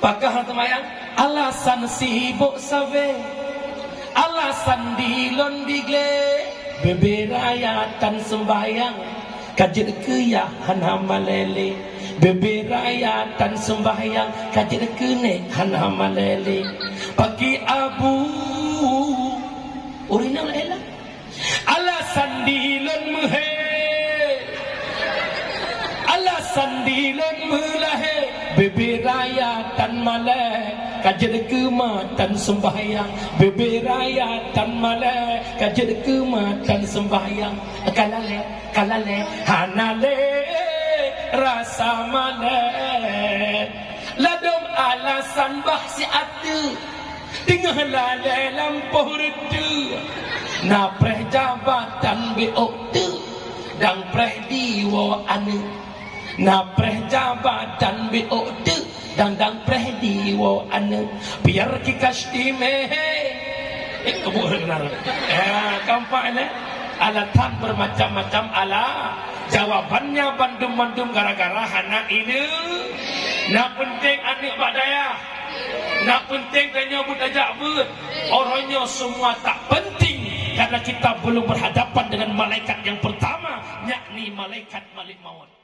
Pakah temayang alasan sibuk sawe, alasan dilon digle, beberayatan sembahyang kajir kaya hana malele, beberayatan sembahyang kajir kene hana malele. Pagi abu urinal elah alasan dilon muhe, alasan dilon mulahe, beberayatan maleh kajir kematan sembahyang, beberayatan maleh kajir kematan sembahyang. Kalale hanale rasa maleh ladom alasan bahsi atu tinggal lalai lampuh redu na preh jabatan beoktu dan preh diwo anu na preh jabatan beoktu dan preh diwo anu biar kikas dimehe kampanye alatan bermacam-macam ala jawabannya bandum-bandum gara-gara anak ini nak penting anik badaya, nak penting dan nyambut ajak but orangnya semua tak penting karena kita belum berhadapan dengan malaikat yang pertama yakni malaikat Malik Maut.